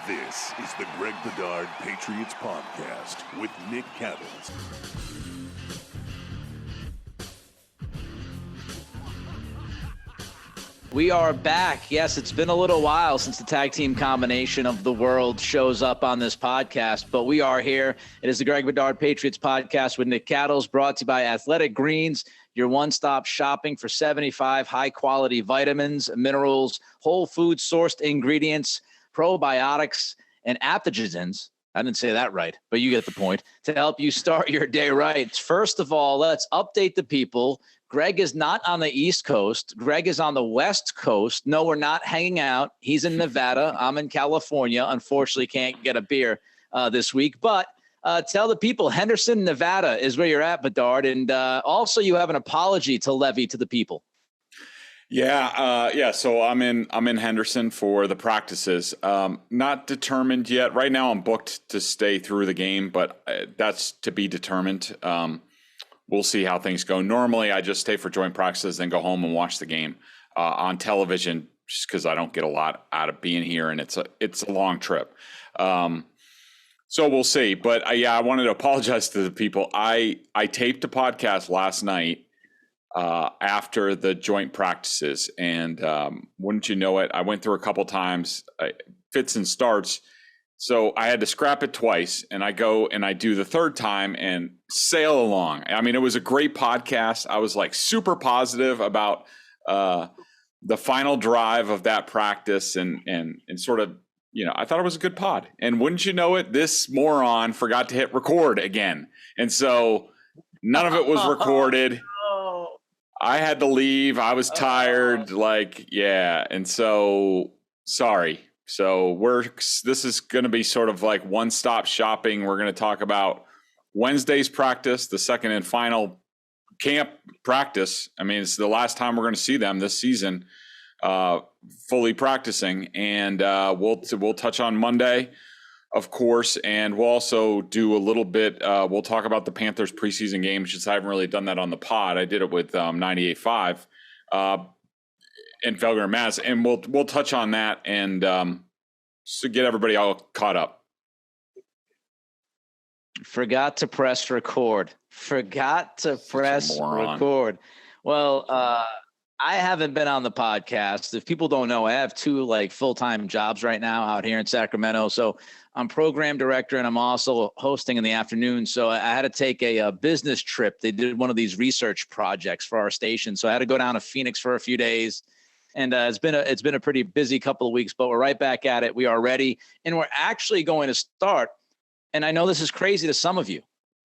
This is the Greg Bedard Patriots Podcast with Nick Cattles. We are back. Yes, it's been a little while since the tag team combination of the world shows up on this podcast, but we are here. It is the Greg Bedard Patriots Podcast with Nick Cattles, brought to you by Athletic Greens, your one-stop shopping for 75 high-quality vitamins, minerals, whole food sourced ingredients, probiotics, and adaptogens. I didn't say that right, but you get the point, to help you start your day right. First of all, let's update the people. Greg is not on the East Coast. Greg is on the West Coast. No, we're not hanging out. He's in Nevada. I'm in California. Unfortunately, can't get a beer this week. But tell the people, Henderson, Nevada is where you're at, Bedard. And also you have an apology to levy to the people. Yeah. So I'm in Henderson for the practices. Not determined yet. Right now I'm booked to stay through the game, but that's to be determined. We'll see how things go. Normally I just stay for joint practices, then go home and watch the game on television, just because I don't get a lot out of being here, and it's a long trip. So we'll see. But I wanted to apologize to the people. I taped a podcast last night after the joint practices, and wouldn't you know it, I went through a couple times, fits and starts. So I had to scrap it twice, and I go and I do the third time and sail along. I mean, it was a great podcast. I was like super positive about the final drive of that practice, and sort of, I thought it was a good pod. And wouldn't you know it, this moron forgot to hit record again. And so none of it was recorded. I had to leave. I was tired. And so sorry. So this is going to be sort of like one-stop shopping. We're going to talk about Wednesday's practice, the second and final camp practice. I mean, it's the last time we're going to see them this season, fully practicing. And we'll touch on Monday, of course, and we'll also do a little bit. We'll talk about the Panthers preseason game, since I haven't really done that on the pod. I did it with 98.5. And Felger and Mass, and we'll touch on that and so get everybody all caught up. Forgot to press record. Well, I haven't been on the podcast. If people don't know, I have two full-time jobs right now out here in Sacramento. So I'm program director, and I'm also hosting in the afternoon. So I had to take a business trip. They did one of these research projects for our station. So I had to go down to Phoenix for a few days. And it's been a pretty busy couple of weeks, but we're right back at it. We are ready, and we're actually going to start. And I know this is crazy to some of you,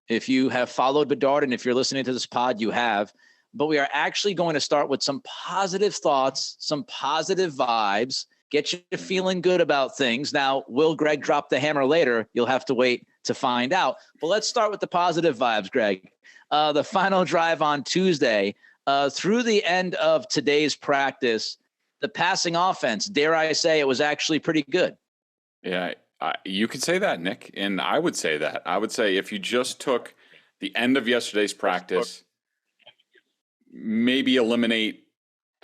if you have followed Bedard, and if you're listening to this pod, you have. But we are actually going to start with some positive thoughts, some positive vibes, get you feeling good about things. Now, will Greg drop the hammer later? You'll have to wait to find out. But let's start with the positive vibes, Greg. The final drive on Tuesday, through the end of today's practice, the passing offense, dare I say, it was actually pretty good. Yeah, you could say that, Nick, and I would say that. I would say if you just took the end of yesterday's practice, maybe eliminate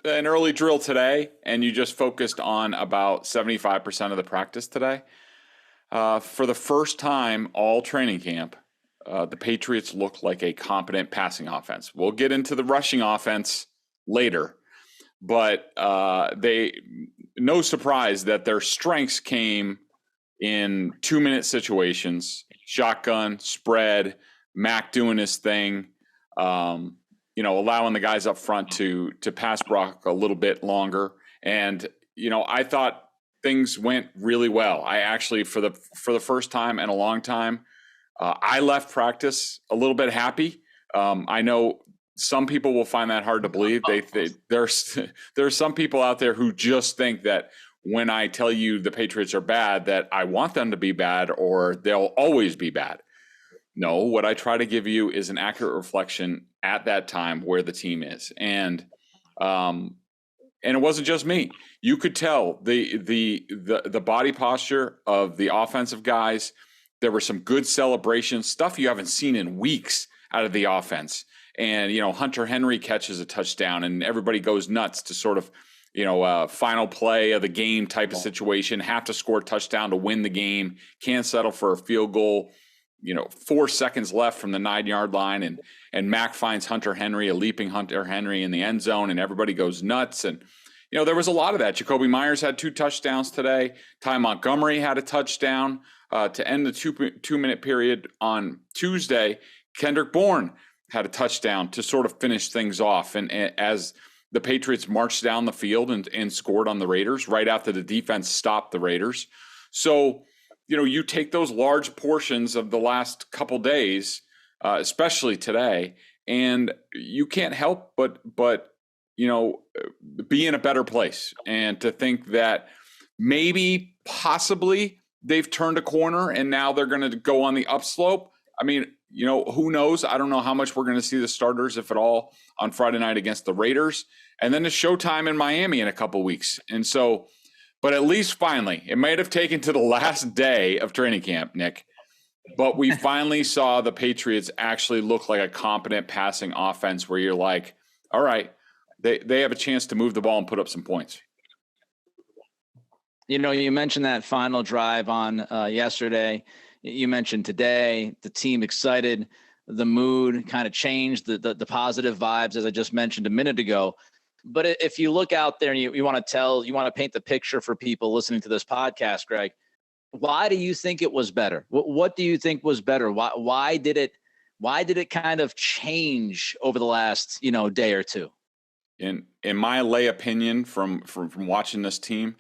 an early drill today, and you just focused on about 75% of the practice today, for the first time all training camp, the Patriots look like a competent passing offense. We'll get into the rushing offense later, but no surprise that their strengths came in 2-minute situations, shotgun, spread, Mac doing his thing, allowing the guys up front to pass block a little bit longer. And, I thought things went really well. I actually, for the first time in a long time, I left practice a little bit happy. I know some people will find that hard to believe. There's some people out there who just think that when I tell you the Patriots are bad, that I want them to be bad or they'll always be bad. No, what I try to give you is an accurate reflection at that time where the team is. And it wasn't just me. You could tell the body posture of the offensive guys. There were some good celebrations, stuff you haven't seen in weeks out of the offense. And, Hunter Henry catches a touchdown and everybody goes nuts to sort of, final play of the game type of situation, have to score a touchdown to win the game, can't settle for a field goal, 4 seconds left from the 9-yard line, and Mac finds Hunter Henry, a leaping Hunter Henry in the end zone, and everybody goes nuts. And, there was a lot of that. Jacoby Myers had 2 touchdowns today. Ty Montgomery had a touchdown to end the 2-minute period on Tuesday. Kendrick Bourne had a touchdown to sort of finish things off. And as the Patriots marched down the field and scored on the Raiders right after the defense stopped the Raiders. So, you take those large portions of the last couple days, especially today, and you can't help but be in a better place. And to think that maybe, possibly, they've turned a corner and now they're going to go on the upslope. I mean, who knows? I don't know how much we're going to see the starters, if at all, on Friday night against the Raiders. And then it's showtime in Miami in a couple weeks. And so, but at least finally, it might have taken to the last day of training camp, Nick, but we finally saw the Patriots actually look like a competent passing offense where you're like, all right, they have a chance to move the ball and put up some points. You mentioned that final drive on yesterday. You mentioned today, the team excited, the mood kind of changed, the positive vibes, as I just mentioned a minute ago. But if you look out there and you want to paint the picture for people listening to this podcast, Greg, why do you think it was better? What do you think was better? Why did it kind of change over the last, day or two? In my lay opinion from watching this team,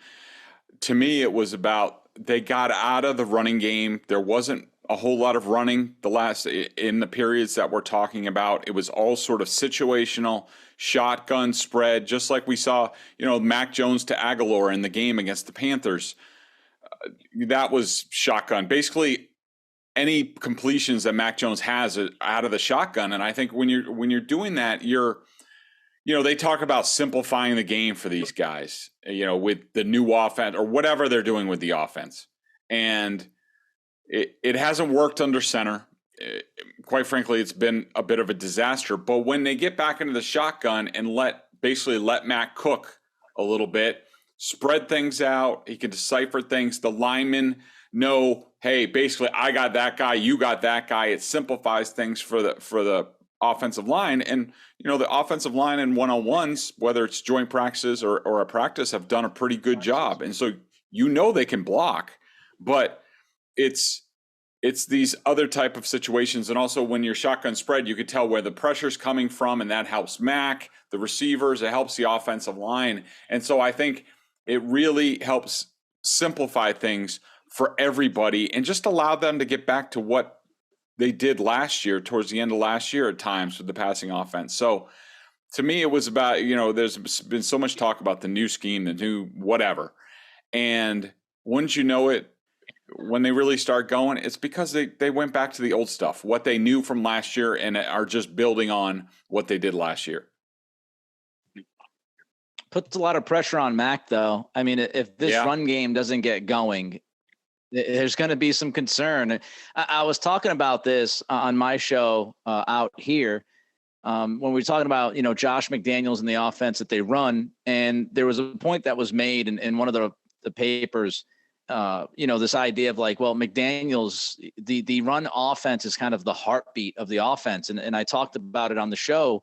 to me, it was about they got out of the running game. There wasn't a whole lot of running in the periods that we're talking about. It was all sort of situational, shotgun spread, just like we saw, Mac Jones to Aguilar in the game against the Panthers. That was shotgun. Basically, any completions that Mac Jones has out of the shotgun. And I think when you're doing that, they talk about simplifying the game for these guys, with the new offense or whatever they're doing with the offense. And it hasn't worked under center. Quite frankly, it's been a bit of a disaster. But when they get back into the shotgun and let Mac cook a little bit, spread things out, he can decipher things. The linemen know, hey, basically, I got that guy, you got that guy. It simplifies things for the offensive line. And, the offensive line in one-on-ones, whether it's joint practices or a practice, have done a pretty good job. And so, they can block, but it's these other type of situations. And also when you're shotgun spread, you could tell where the pressure's coming from, and that helps Mac, the receivers, it helps the offensive line. And so I think it really helps simplify things for everybody and just allow them to get back to what they did last year, towards the end of last year at times with the passing offense. So to me, it was about, there's been so much talk about the new scheme, the new whatever. And wouldn't you know it, when they really start going, it's because they went back to the old stuff, what they knew from last year, and are just building on what they did last year. Puts a lot of pressure on Mac, though. I mean, if this run game doesn't get going, there's going to be some concern. I was talking about this on my show out here when we were talking about, Josh McDaniels and the offense that they run. And there was a point that was made in one of the papers, this idea of like, well, McDaniels, the run offense is kind of the heartbeat of the offense. And I talked about it on the show,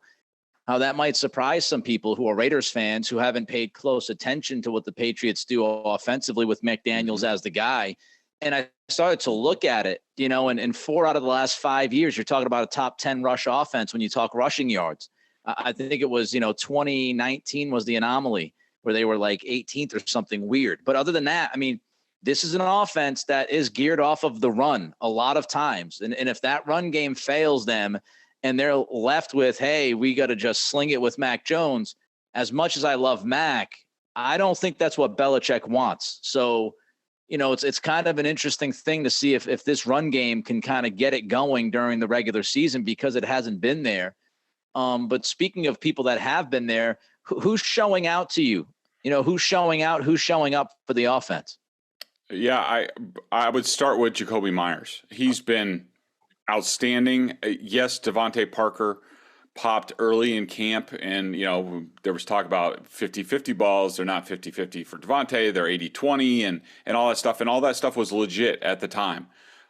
how that might surprise some people who are Raiders fans who haven't paid close attention to what the Patriots do offensively with McDaniels as the guy. And I started to look at it, and in 4 out of the last 5 years, you're talking about a top 10 rush offense when you talk rushing yards. I think it was, 2019 was the anomaly where they were like 18th or something weird. But other than that, I mean, this is an offense that is geared off of the run a lot of times. And if that run game fails them and they're left with, hey, we got to just sling it with Mac Jones, as much as I love Mac, I don't think that's what Belichick wants. So, it's kind of an interesting thing to see if this run game can kind of get it going during the regular season, because it hasn't been there. But speaking of people that have been there, who's showing out to you? Who's showing out, who's showing up for the offense? Yeah, I would start with Jacoby Myers. He's been outstanding. Yes, Devontae Parker popped early in camp, and, there was talk about 50-50 balls. They're not 50-50 for Devontae. They're 80-20 and all that stuff. And all that stuff was legit at the time.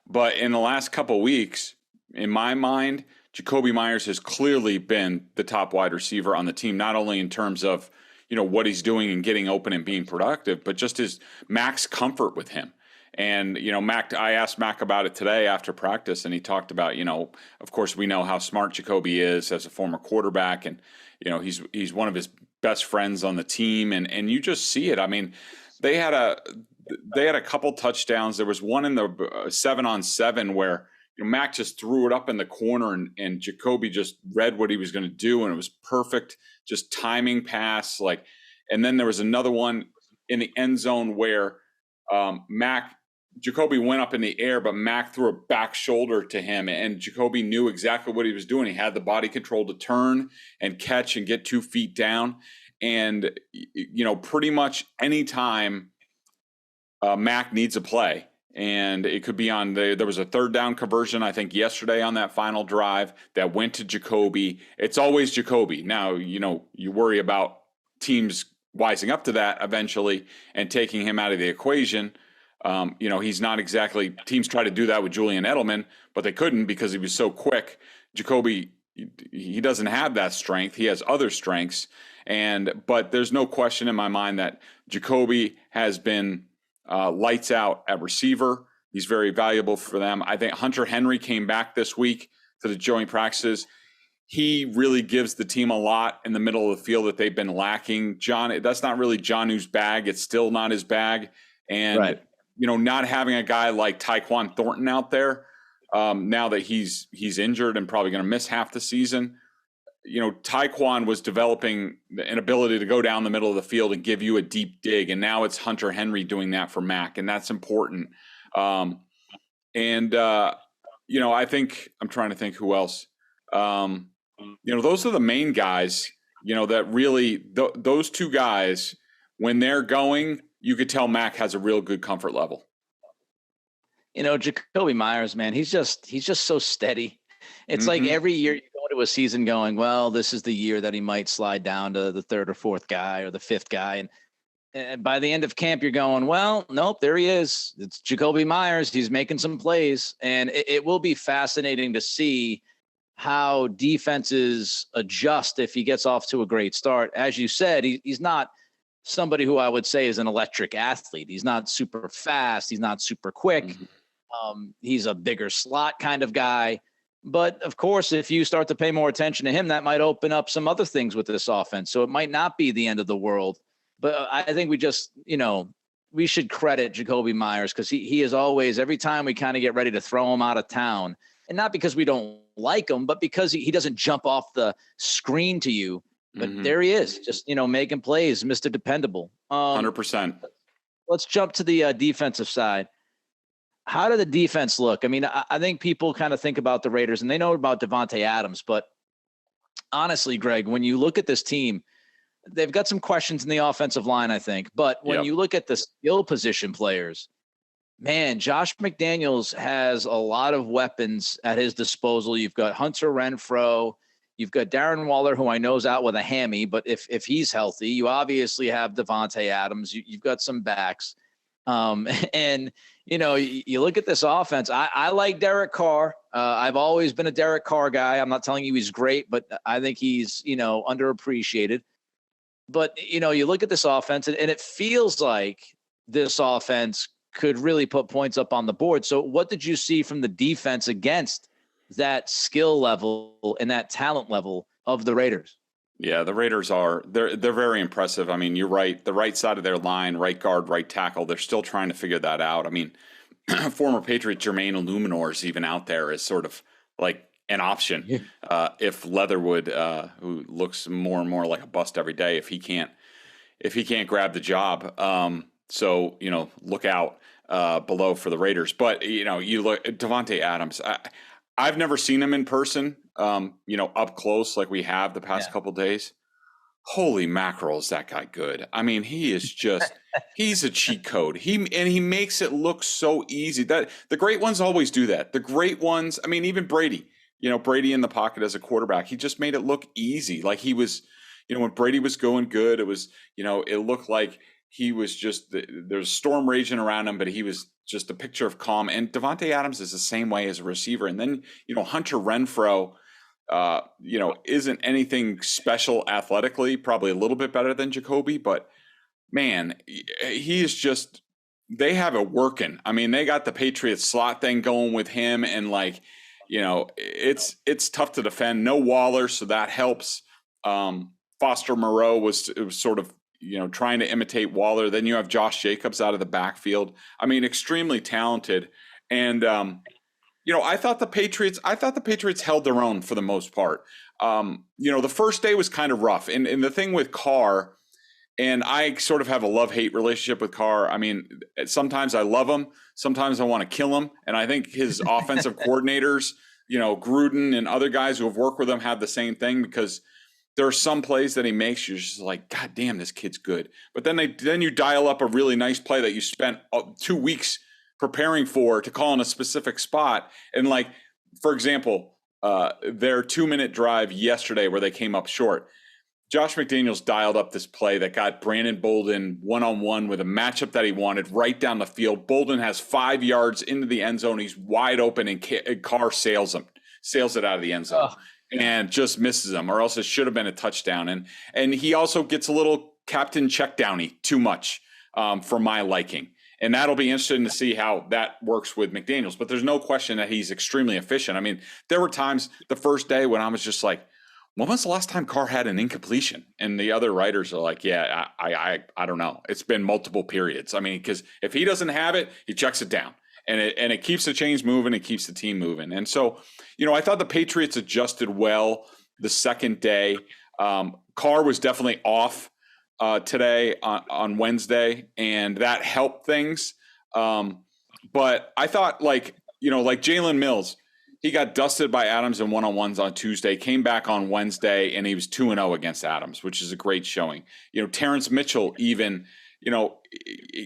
But in the last couple of weeks, in my mind, Jakobi Meyers has clearly been the top wide receiver on the team, not only in terms of, what he's doing and getting open and being productive, but just his max comfort with him. And, I asked Mac about it today after practice, and he talked about, of course, we know how smart Jakobi is as a former quarterback, and, he's one of his best friends on the team, and you just see it. I mean, they had a couple touchdowns. There was one in the 7-on-7 where, Mac just threw it up in the corner, and Jakobi just read what he was going to do, and it was perfect, just timing pass. And then there was another one in the end zone where Jakobi went up in the air, but Mac threw a back shoulder to him, and Jakobi knew exactly what he was doing. He had the body control to turn and catch and get 2 feet down. And, pretty much any time Mac needs a play, and it could be there was a 3rd down conversion, I think, yesterday on that final drive that went to Jakobi. It's always Jakobi. Now, you worry about teams wising up to that eventually and taking him out of the equation. He's not exactly – teams try to do that with Julian Edelman, but they couldn't because he was so quick. Jakobi, he doesn't have that strength. He has other strengths. But there's no question in my mind that Jakobi has been lights out at receiver. He's very valuable for them. I think Hunter Henry came back this week to the joint practices. He really gives the team a lot in the middle of the field that they've been lacking. That's not really Jonnu's bag. It's still not his bag. And, right. Not having a guy like Tyquan Thornton out there, now that he's injured and probably going to miss half the season, Tyquan was developing an ability to go down the middle of the field and give you a deep dig. And now it's Hunter Henry doing that for Mac. And that's important. I think I'm trying to think who else. Those are the main guys, that really those two guys, when they're going, you could tell Mac has a real good comfort level. Jakobi Meyers, man, he's just so steady. It's like every year you go into a season going, well, this is the year that he might slide down to the 3rd or 4th guy or the 5th guy. And by the end of camp, you're going, well, nope, there he is. It's Jakobi Meyers. He's making some plays. And it will be fascinating to see how defenses adjust if he gets off to a great start. As you said, he's not somebody who I would say is an electric athlete. He's not super fast. He's not super quick. He's a bigger slot kind of guy. But of course, if you start to pay more attention to him, that might open up some other things with this offense. So it might not be the end of the world. But I think we just, we should credit Jakobi Meyers because he is always, every time we kind of get ready to throw him out of town, and not because we don't like him, but because he doesn't jump off the screen to you. But there he is, just, making plays, Mr. Dependable. 100%. Let's jump to the defensive side. How did the defense look? I mean, I think people kind of think about the Raiders and they know about Davante Adams, but honestly, Greg, when you look at this team, they've got some questions in the offensive line, I think. But when you look at the skill position players, man, Josh McDaniels has a lot of weapons at his disposal. You've got Hunter Renfrow. You've got Darren Waller, who I know is out with a hammy, but if he's healthy, you obviously have Davante Adams. You've got some backs. And, you look at this offense. I like Derek Carr. I've always been a Derek Carr guy. I'm not telling you he's great, but I think he's, underappreciated. But, you look at this offense and it feels like this offense could really put points up on the board. So what did you see from the defense against that skill level and that talent level of the Raiders? Yeah, the Raiders they're very impressive. I mean, you're right. The right side of their line, right guard, right tackle, they're still trying to figure that out. I mean, former Patriot Jermaine Illuminor is even out there as sort of like an option. If Leatherwood, who looks more and more like a bust every day, if he can't grab the job. So, look out below for the Raiders. But, you look at Davante Adams. I've never seen him in person, up close like we have the past couple of days. Holy mackerel, is that guy good? I mean, he is just he's a cheat code. He makes it look so easy. That the great ones always do that. The great ones, I mean, even Brady. Brady in the pocket as a quarterback, he just made it look easy. Like he was, when Brady was going good, it was, it looked like he was just, there's storm raging around him, but he was just a picture of calm. And Devontae Adams is the same way as a receiver. And then, Hunter Renfrow, isn't anything special athletically, probably a little bit better than Jacoby, but man, he is just, they have it working. I mean, they got the Patriots slot thing going with him, and it's tough to defend. No Waller, so that helps. Foster Moreau was sort of, trying to imitate Waller. Then you have Josh Jacobs out of the backfield. I mean, extremely talented. And, I thought the Patriots held their own for the most part. The first day was kind of rough. And the thing with Carr, and I sort of have a love-hate relationship with Carr. I mean, sometimes I love him. Sometimes I want to kill him. And I think his offensive coordinators, Gruden and other guys who have worked with him have the same thing, because there are some plays that he makes, you're just like, God damn, this kid's good. But then you dial up a really nice play that you spent 2 weeks preparing to call in a specific spot. And for example, their 2-minute drive yesterday where they came up short, Josh McDaniels dialed up this play that got Brandon Bolden one-on-one with a matchup that he wanted right down the field. Bolden has 5 yards into the end zone. He's wide open, and Carr sails it out of the end zone. And just misses him, or else it should have been a touchdown. And he also gets a little captain check downy too much for my liking. And that'll be interesting to see how that works with McDaniels. But there's no question that he's extremely efficient. I mean, there were times the first day when I was just like, when was the last time Carr had an incompletion? And the other writers are like, yeah, I don't know. It's been multiple periods. I mean, because if he doesn't have it, he checks it down. And it keeps the chains moving. It keeps the team moving. And so, I thought the Patriots adjusted well the second day. Carr was definitely off today on Wednesday, and that helped things. But I thought, like Jalen Mills, he got dusted by Adams in one-on-ones on Tuesday, came back on Wednesday, and he was 2-0 against Adams, which is a great showing. Terrence Mitchell even –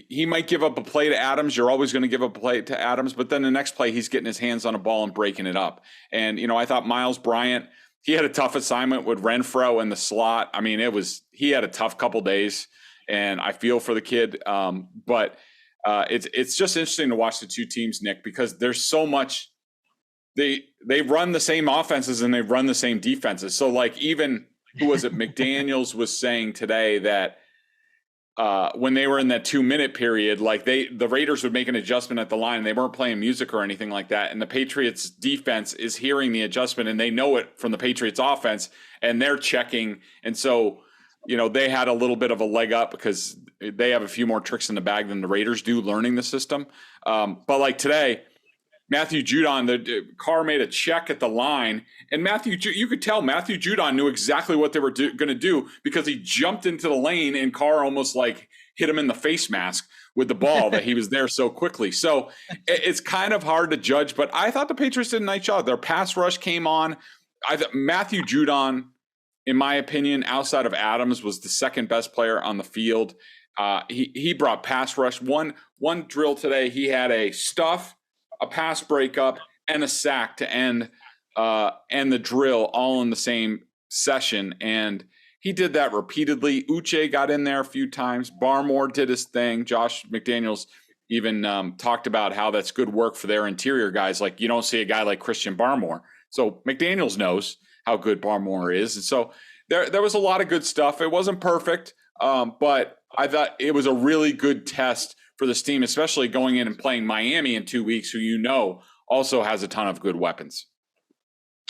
he might give up a play to Adams. You're always going to give up a play to Adams, but then the next play, he's getting his hands on a ball and breaking it up. And, I thought Miles Bryant, he had a tough assignment with Renfrow in the slot. I mean, he had a tough couple days, and I feel for the kid. But it's just interesting to watch the two teams, Nick, because there's so much, they run the same offenses and they run the same defenses. So even, who was it? McDaniels was saying today that, when they were in that 2-minute period, the Raiders would make an adjustment at the line, and they weren't playing music or anything like that. And the Patriots defense is hearing the adjustment, and they know it from the Patriots offense, and they're checking. And so, they had a little bit of a leg up because they have a few more tricks in the bag than the Raiders do learning the system. But today, Matthew Judon, the Carr made a check at the line, and you could tell Matthew Judon knew exactly what they were going to do, because he jumped into the lane and Carr almost hit him in the face mask with the ball that he was there so quickly. So it's kind of hard to judge, but I thought the Patriots did a nice job. Their pass rush came on. Matthew Judon, in my opinion, outside of Adams, was the second best player on the field. He brought pass rush. One drill today, he had a stuff, a pass breakup, and a sack to end the drill all in the same session. And he did that repeatedly. Uche got in there a few times. Barmore did his thing. Josh McDaniels even talked about how that's good work for their interior guys. You don't see a guy like Christian Barmore. So McDaniels knows how good Barmore is. And so there was a lot of good stuff. It wasn't perfect, but I thought it was a really good test for this team, especially going in and playing Miami in 2 weeks, who also has a ton of good weapons.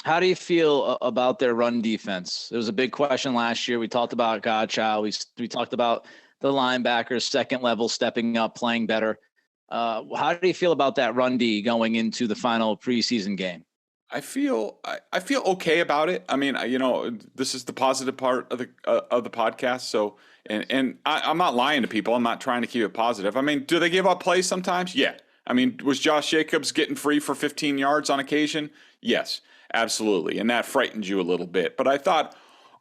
How do you feel about their run defense? It was a big question last year. We talked about Godchild. We talked about the linebackers, second level, stepping up, playing better. How do you feel about that run D going into the final preseason game? I feel okay about it. I mean, this is the positive part of the podcast. So, and I'm not lying to people. I'm not trying to keep it positive. I mean, do they give up plays sometimes? Yeah. I mean, was Josh Jacobs getting free for 15 yards on occasion? Yes, absolutely. And that frightened you a little bit. But I thought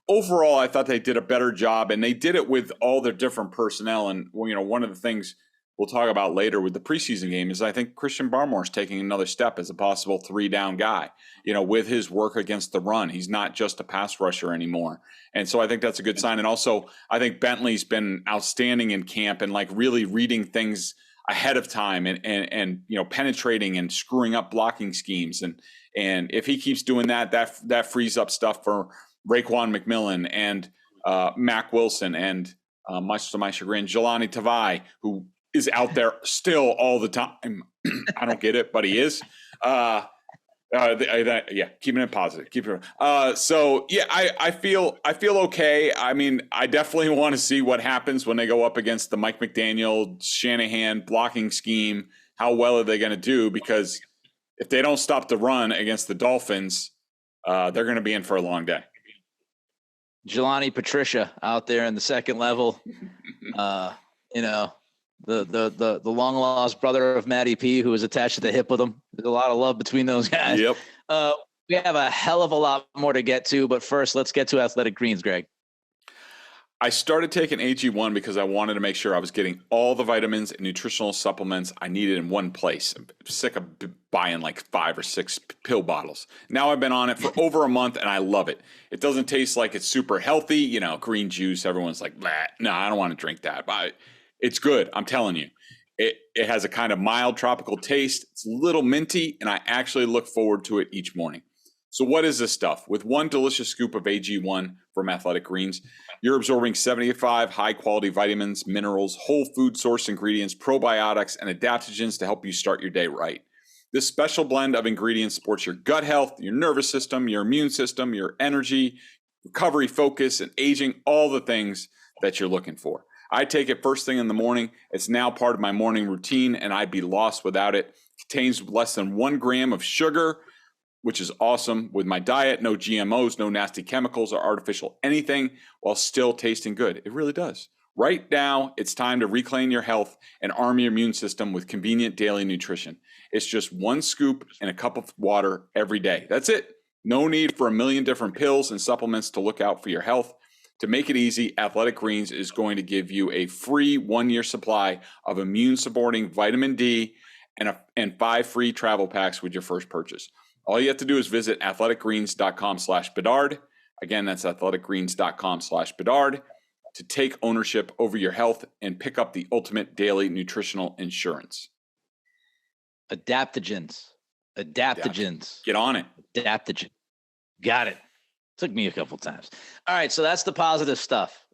overall, they did a better job, and they did it with all their different personnel. And one of the things we'll talk about later with the preseason game is I think Christian Barmore's taking another step as a possible 3-down guy, with his work against the run. He's not just a pass rusher anymore. And so I think that's a good sign. And also I think Bentley's been outstanding in camp and like really reading things ahead of time and penetrating and screwing up blocking schemes. And if he keeps doing that frees up stuff for Raekwon McMillan and Mac Wilson and much to my chagrin, Jelani Tavai, who is out there still all the time. I don't get it, but he is. Keeping it positive. I feel okay. I mean, I definitely want to see what happens when they go up against the Mike McDaniel, Shanahan blocking scheme. How well are they going to do? Because if they don't stop the run against the Dolphins, they're going to be in for a long day. Jelani Patricia out there in the second level, the long lost brother of Matty P, who was attached to the hip with him. There's a lot of love between those guys. Yep. We have a hell of a lot more to get to, but first let's get to Athletic Greens, Greg. I started taking AG1 because I wanted to make sure I was getting all the vitamins and nutritional supplements I needed in one place. I'm sick of buying like 5 or 6 pill bottles. Now I've been on it for over a month and I love it. It doesn't taste like it's super healthy. Green juice, everyone's like, no, I don't want to drink that. But it's good. I'm telling you. It has a kind of mild tropical taste. It's a little minty and I actually look forward to it each morning. So what is this stuff? With one delicious scoop of AG1 from Athletic Greens, you're absorbing 75 high-quality vitamins, minerals, whole food source ingredients, probiotics, and adaptogens to help you start your day right. This special blend of ingredients supports your gut health, your nervous system, your immune system, your energy, recovery, focus, and aging, all the things that you're looking for. I take it first thing in the morning. It's now part of my morning routine, and I'd be lost without it. It contains less than 1 gram of sugar, which is awesome with my diet. No GMOs, no nasty chemicals or artificial anything, while still tasting good. It really does. Right now, it's time to reclaim your health and arm your immune system with convenient daily nutrition. It's just 1 scoop in a cup of water every day. That's it. No need for a million different pills and supplements to look out for your health. To make it easy, Athletic Greens is going to give you a free 1-year supply of immune-supporting vitamin D and 5 free travel packs with your first purchase. All you have to do is visit athleticgreens.com/Bedard. Again, that's athleticgreens.com/Bedard to take ownership over your health and pick up the ultimate daily nutritional insurance. Adaptogens. Get on it. Adaptogen. Got it. Took me a couple times. All right, so that's the positive stuff.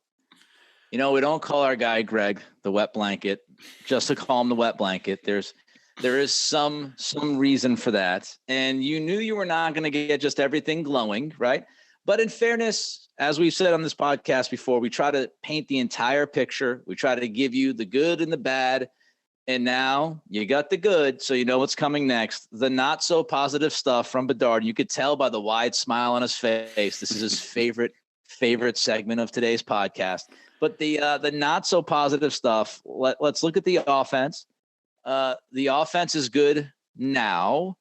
We don't call our guy Greg the wet blanket just to call him the wet blanket. There is some reason for that. And you knew you were not going to get just everything glowing, right? But in fairness, as we've said on this podcast before, we try to paint the entire picture. We try to give you the good and the bad. And now you got the good, so you know what's coming next. The not so positive stuff from Bedard. You could tell by the wide smile on his face. This is his favorite segment of today's podcast. But the not so positive stuff, let's look at the offense. The offense is good now,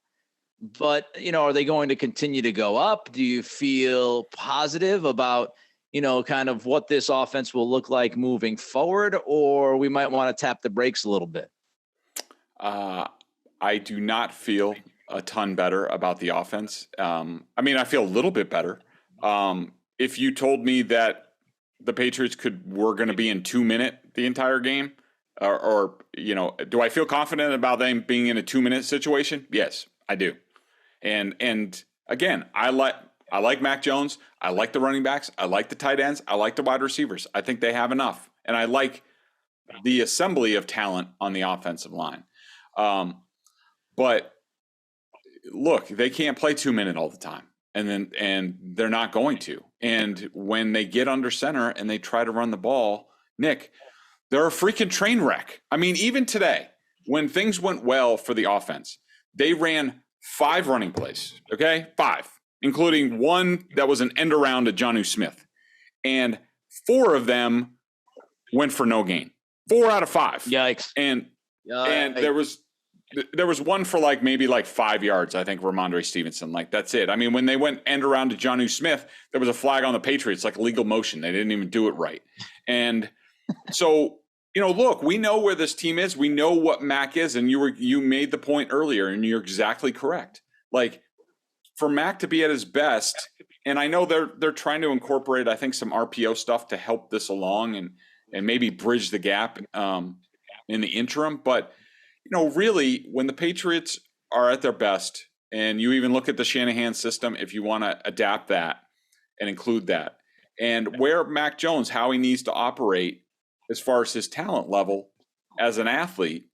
but, are they going to continue to go up? Do you feel positive about, kind of what this offense will look like moving forward, or we might want to tap the brakes a little bit? I do not feel a ton better about the offense. I feel a little bit better. If you told me that the Patriots were going to be in 2-minute the entire game, or do I feel confident about them being in a 2-minute situation? Yes, I do. And again, I like Mac Jones. I like the running backs. I like the tight ends. I like the wide receivers. I think they have enough. And I like the assembly of talent on the offensive line. But look, they can't play 2-minute all the time. And they're not going to. And when they get under center and they try to run the ball, Nick, they're a freaking train wreck. Even today, when things went well for the offense, they ran 5 running plays, okay? 5, including one that was an end around to Jonnu Smith. And 4 of them went for no gain. 4 out of 5. Yikes. And there was one for maybe 5 yards, I think, Ramondre Stevenson. That's it. When they went end around to Jonnu Smith, there was a flag on the Patriots, legal motion. They didn't even do it right. And so look, we know where this team is. We know what Mac is, and you made the point earlier, and you're exactly correct. Like, for Mac to be at his best, and I know they're trying to incorporate, I think, some RPO stuff to help this along and maybe bridge the gap in the interim. But really, when the Patriots are at their best, and you even look at the Shanahan system, if you want to adapt that and include that, and where Mac Jones, how he needs to operate as far as his talent level as an athlete,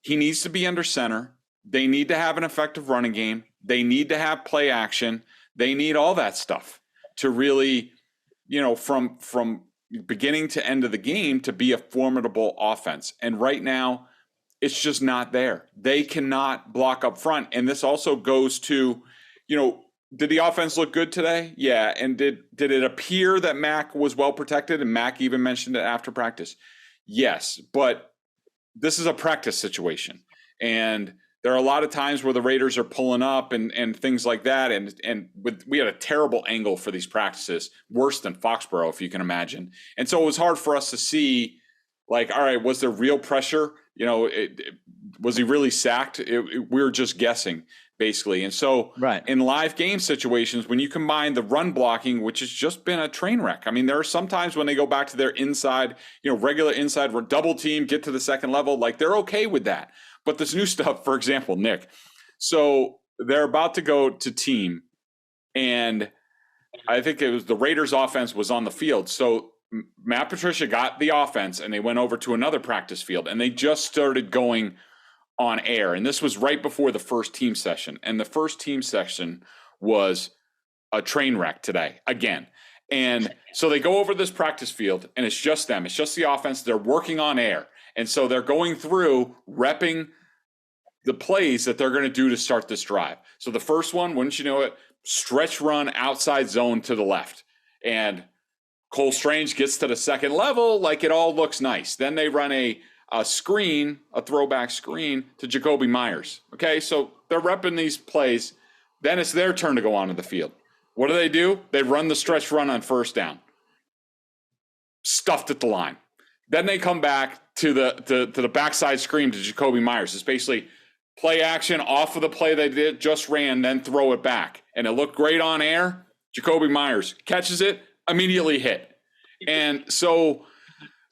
he needs to be under center. They need to have an effective running game. They need to have play action. They need all that stuff to really, from beginning to end of the game, to be a formidable offense. And right now, it's just not there. They cannot block up front. And this also goes to, did the offense look good today? Yeah. And did it appear that Mac was well protected? And Mac even mentioned it after practice. Yes. But this is a practice situation. And there are a lot of times where the Raiders are pulling up and things like that. And we had a terrible angle for these practices, worse than Foxborough, if you can imagine. And so it was hard for us to see, like, all right, was there real pressure? Was he really sacked? We were just guessing, basically. And so in live game situations, when you combine the run blocking, which has just been a train wreck. I mean, there are some times when they go back to their inside, regular inside, we're double team, get to the second level, like they're okay with that. But this new stuff, for example, Nick, so they're about to go to team, and I think it was the Raiders offense was on the field. So Matt Patricia got the offense, and they went over to another practice field, and they just started going on air. And this was right before the first team session. And the first team session was a train wreck today, again. And so they go over this practice field, and it's just them. It's just the offense. They're working on air. And so they're going through repping the plays that they're going to do to start this drive. So the first one, wouldn't you know it, stretch run outside zone to the left. And Cole Strange gets to the second level, like it all looks nice. Then they run a screen, a throwback screen to Jacoby Myers. Okay, so they're repping these plays. Then it's their turn to go onto the field. What do? They run the stretch run on first down. Stuffed at the line. Then they come back to the backside screen to Jacoby Myers. It's basically play action off of the play they just ran, then throw it back. And it looked great on air. Jacoby Myers catches it, immediately hit. And so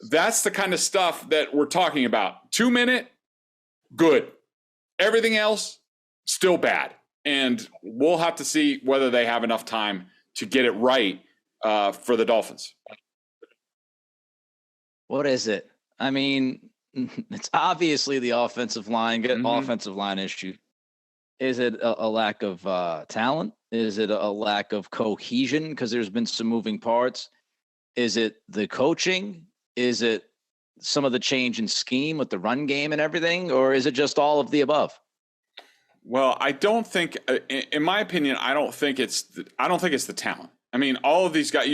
that's the kind of stuff that we're talking about. 2 minute, good. Everything else, still bad. And we'll have to see whether they have enough time to get it right for the Dolphins. What is it? I mean, it's obviously the offensive line, offensive line issue. Is it a lack of talent? Is it a lack of cohesion because there's been some moving parts? Is it the coaching? Is it some of the change in scheme with the run game and everything? Or is it just all of the above? Well, I don't think, in my opinion, I don't think it's the talent. I mean, all of these guys,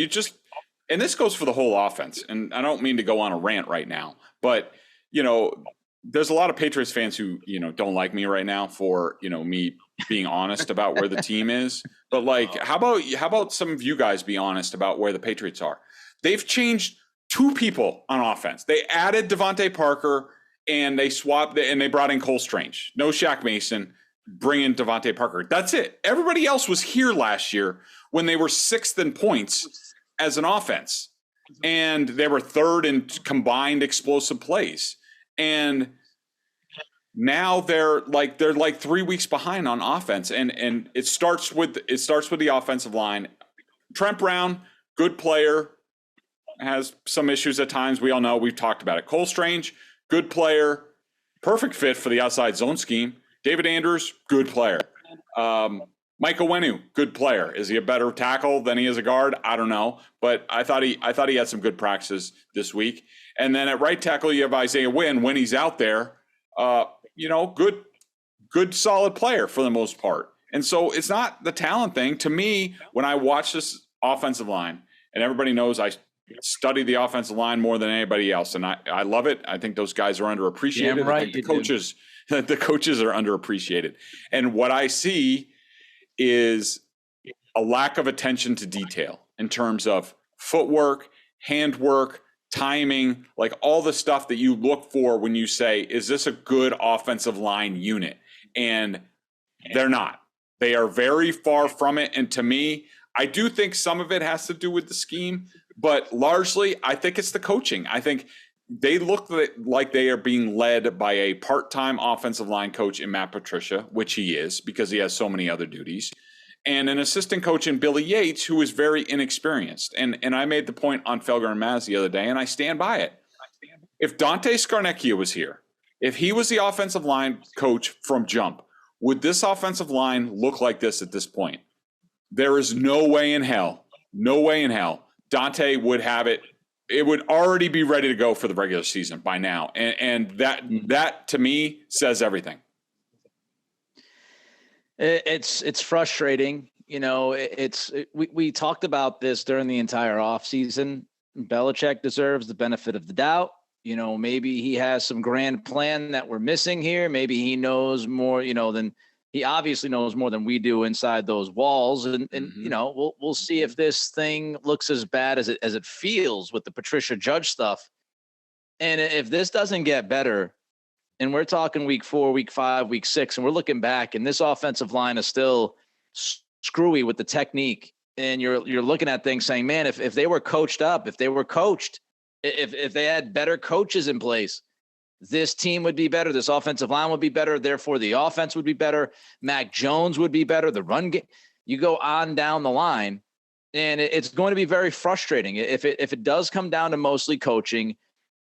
and this goes for the whole offense. And I don't mean to go on a rant right now, but there's a lot of Patriots fans who, don't like me right now for, me being honest about where the team is. But like, how about some of you guys be honest about where the Patriots are? They've changed 2 people on offense. They added Devontae Parker and they swapped and they brought in Cole Strange. No Shaq Mason, bring in Devontae Parker. That's it. Everybody else was here last year when they were 6th in points as an offense. And they were 3rd in combined explosive plays. And now they're like 3 weeks behind on offense. And it starts with the offensive line. Trent Brown, good player, has some issues at times. We all know, we've talked about it. Cole Strange, good player, perfect fit for the outside zone scheme. David Andrews, good player. Mike Owenu, good player. Is he a better tackle than he is a guard? I don't know, but I thought he had some good practices this week. And then at right tackle, you have Isaiah Wynn when he's out there. Good solid player for the most part. And so it's not the talent thing. To me, when I watch this offensive line, and everybody knows I study the offensive line more than anybody else, and I love it. I think those guys are underappreciated. Damn right, I think the coaches are underappreciated. And what I see is a lack of attention to detail in terms of footwork, handwork, timing, like all the stuff that you look for when you say, is this a good offensive line unit? And they're not. They are very far from it. And to me, I do think some of it has to do with the scheme, but largely I think it's the coaching. I think they look like they are being led by a part-time offensive line coach in Matt Patricia, which he is because he has so many other duties, and an assistant coach in Billy Yates, who is very inexperienced. And I made the point on Felger and Maz the other day, and I stand by it. If Dante Scarnecchia was here, if he was the offensive line coach from jump, would this offensive line look like this at this point? There is no way in hell Dante would have it. It would already be ready to go for the regular season by now. And that to me says everything. It's frustrating. You know, we talked about this during the entire offseason. Belichick deserves the benefit of the doubt. You know, maybe he has some grand plan that we're missing here. Maybe he knows more, than he obviously knows more than we do inside those walls. And you know, we'll see if this thing looks as bad as it feels with the Patricia Judge stuff. And if this doesn't get better, and we're talking week 4, week 5, week 6, and we're looking back and this offensive line is still screwy with the technique. And you're looking at things saying, man, if they were coached up, if they were coached, if they had better coaches in place, this team would be better. This offensive line would be better. Therefore, the offense would be better. Mac Jones would be better. The run game, you go on down the line, and it's going to be very frustrating if it does come down to mostly coaching,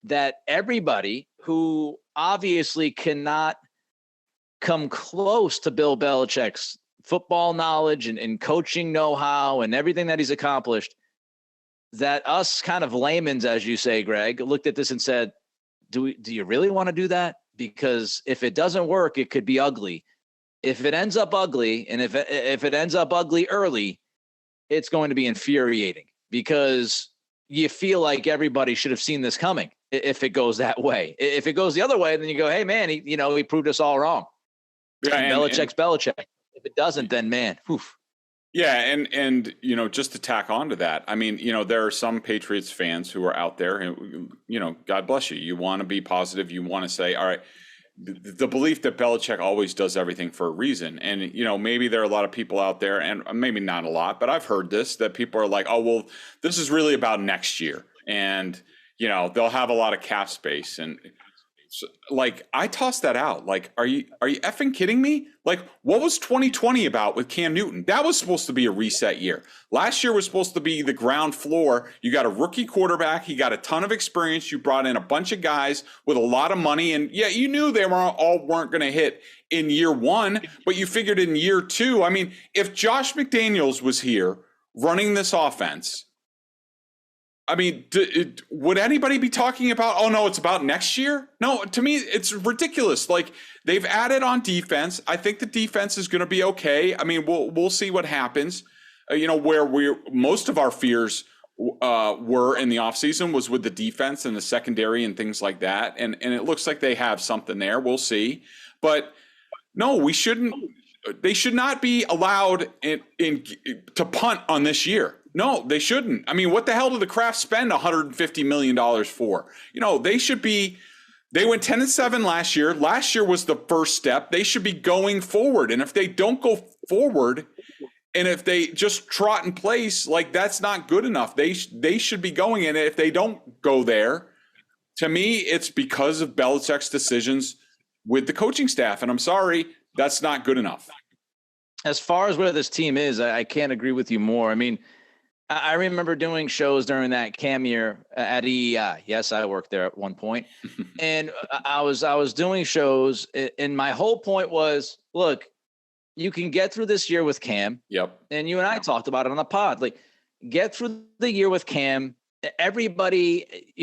that everybody who obviously cannot come close to Bill Belichick's football knowledge and coaching know-how and everything that he's accomplished, that us kind of laymen's, as you say, Greg, looked at this and said, do you really want to do that? Because if it doesn't work, it could be ugly. If it ends up ugly, and if it ends up ugly early, it's going to be infuriating because you feel like everybody should have seen this coming if it goes that way. If it goes the other way, then you go, hey, man, he proved us all wrong. Yeah, and Belichick's Belichick. If it doesn't, then, man, oof. Yeah, and just to tack on to that, I mean, there are some Patriots fans who are out there, and God bless you. You want to be positive. You want to say, all right, the belief that Belichick always does everything for a reason. And, maybe there are a lot of people out there, and maybe not a lot, but I've heard this, that people are like, oh, well, this is really about next year. And, they'll have a lot of cap space. And like, I tossed that out. Like, are you effing kidding me? Like, what was 2020 about with Cam Newton? That was supposed to be a reset year. Last year was supposed to be the ground floor. You got a rookie quarterback. He got a ton of experience. You brought in a bunch of guys with a lot of money. And yeah, you knew they weren't going to hit in year 1, but you figured in year 2. I mean, if Josh McDaniels was here running this offense, I mean, would anybody be talking about, oh, no, it's about next year? No, to me, it's ridiculous. Like, they've added on defense. I think the defense is going to be okay. I mean, we'll see what happens. Where most of our fears were in the offseason was with the defense and the secondary and things like that. And it looks like they have something there. We'll see. But, no, they should not be allowed to punt on this year. No, they shouldn't. I mean, what the hell did the Kraft spend $150 million for? They went 10-7 last year. Last year was the first step. They should be going forward. And if they don't go forward, and if they just trot in place, like, that's not good enough. They should be going. And if they don't go there, to me, it's because of Belichick's decisions with the coaching staff. And I'm sorry, that's not good enough. As far as where this team is, I can't agree with you more. I mean, I remember doing shows during that Cam year at EEI. Yes, I worked there at one point. And I was doing shows, and my whole point was, look, you can get through this year with Cam. Yep. And you and I talked about it on the pod. Like, get through the year with Cam. Everybody,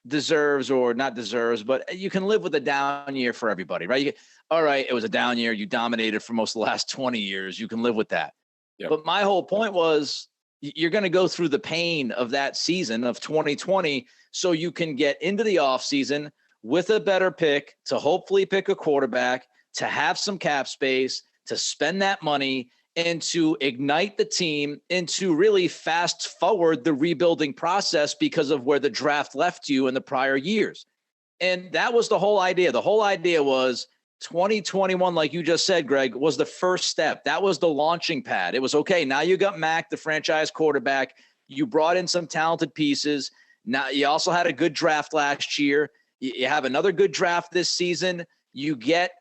deserves, or not deserves, but you can live with a down year for everybody, right? All right, it was a down year. You dominated for most of the last 20 years. You can live with that. Yep. But my whole point was, you're going to go through the pain of that season of 2020 so you can get into the offseason with a better pick to hopefully pick a quarterback, to have some cap space, to spend that money and to ignite the team and to really fast forward the rebuilding process because of where the draft left you in the prior years. And that was the whole idea. The whole idea was 2021, like you just said, Greg, was the first step. That was the launching pad. It was, okay, now you got Mac, the franchise quarterback. You brought in some talented pieces. Now you also had a good draft last year. You have another good draft this season. You get,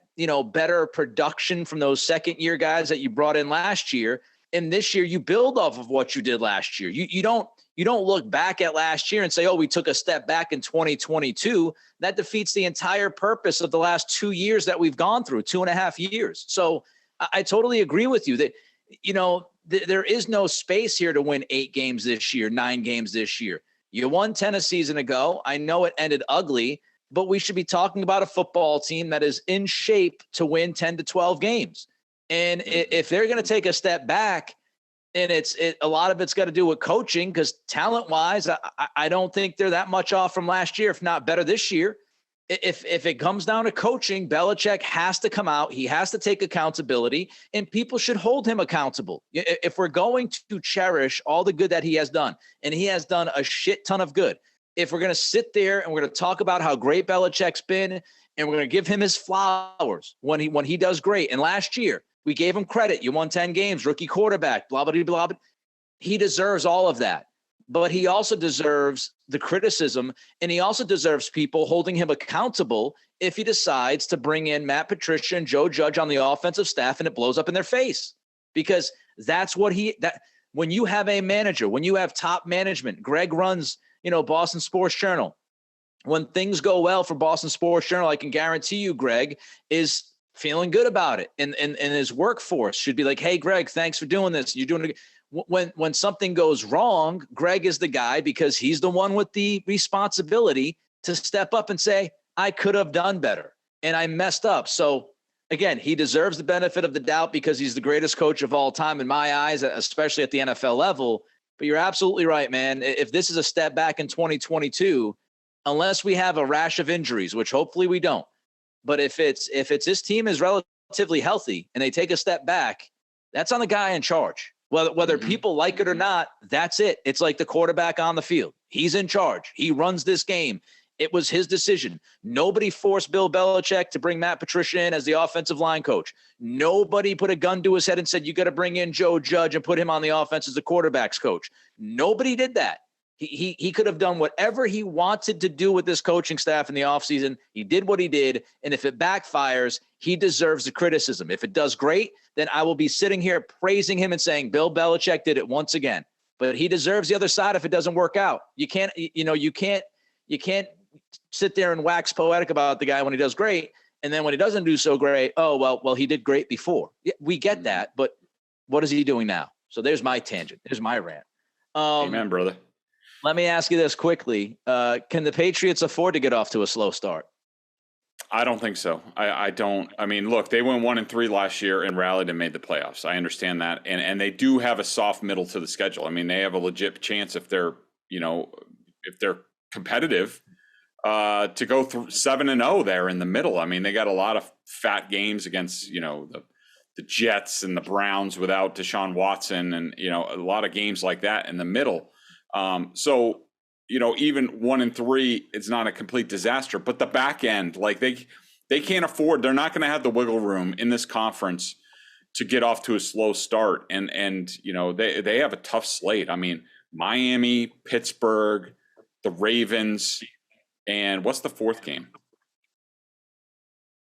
better production from those second year guys that you brought in last year. And this year you build off of what you did last year. You don't look back at last year and say, oh, we took a step back in 2022. That defeats the entire purpose of the last 2 years that we've gone through, 2.5 years. So I totally agree with you that, there is no space here to win 8 games this year, 9 games this year. You won 10 a season ago. I know it ended ugly, but we should be talking about a football team that is in shape to win 10 to 12 games. And if they're going to take a step back, and a lot of it's got to do with coaching, because talent-wise, I don't think they're that much off from last year, if not better this year. If it comes down to coaching, Belichick has to come out. He has to take accountability, and people should hold him accountable. If we're going to cherish all the good that he has done, and he has done a shit ton of good, if we're going to sit there and we're going to talk about how great Belichick's been, and we're going to give him his flowers when he does great. And last year, we gave him credit. You won 10 games, rookie quarterback, blah, blah, blah, blah. He deserves all of that. But he also deserves the criticism, and he also deserves people holding him accountable if he decides to bring in Matt Patricia and Joe Judge on the offensive staff and it blows up in their face. Because that's what when you have a manager, when you have top management, Greg runs, Boston Sports Journal. When things go well for Boston Sports Journal, I can guarantee you, Greg is feeling good about it. And his workforce should be like, hey, Greg, thanks for doing this. You're doing it. When something goes wrong, Greg is the guy, because he's the one with the responsibility to step up and say, I could have done better and I messed up. So again, he deserves the benefit of the doubt because he's the greatest coach of all time in my eyes, especially at the NFL level. But you're absolutely right, man. If this is a step back in 2022, unless we have a rash of injuries, which hopefully we don't, but if it's this team is relatively healthy and they take a step back, that's on the guy in charge. Whether people like it or not, that's it. It's like the quarterback on the field. He's in charge. He runs this game. It was his decision. Nobody forced Bill Belichick to bring Matt Patricia in as the offensive line coach. Nobody put a gun to his head and said, you got to bring in Joe Judge and put him on the offense as the quarterback's coach. Nobody did that. He could have done whatever he wanted to do with this coaching staff in the offseason. He did what he did. And if it backfires, he deserves the criticism. If it does great, then I will be sitting here praising him and saying, Bill Belichick did it once again. But he deserves the other side if it doesn't work out. You can't sit there and wax poetic about the guy when he does great. And then when he doesn't do so great, oh, well, he did great before. Yeah, we get that. But what is he doing now? So there's my tangent. There's my rant. Amen, brother. Let me ask you this quickly. Can the Patriots afford to get off to a slow start? I don't think so. I don't. I mean, look, they went 1-3 last year and rallied and made the playoffs. I understand that. And they do have a soft middle to the schedule. I mean, they have a legit chance if they're competitive to go through 7-0 there in the middle. I mean, they got a lot of fat games against, the Jets and the Browns without Deshaun Watson and, a lot of games like that in the middle. So, even 1-3, it's not a complete disaster, but the back end, like they can't afford, they're not going to have the wiggle room in this conference to get off to a slow start. And they have a tough slate. I mean, Miami, Pittsburgh, the Ravens, and what's the fourth game?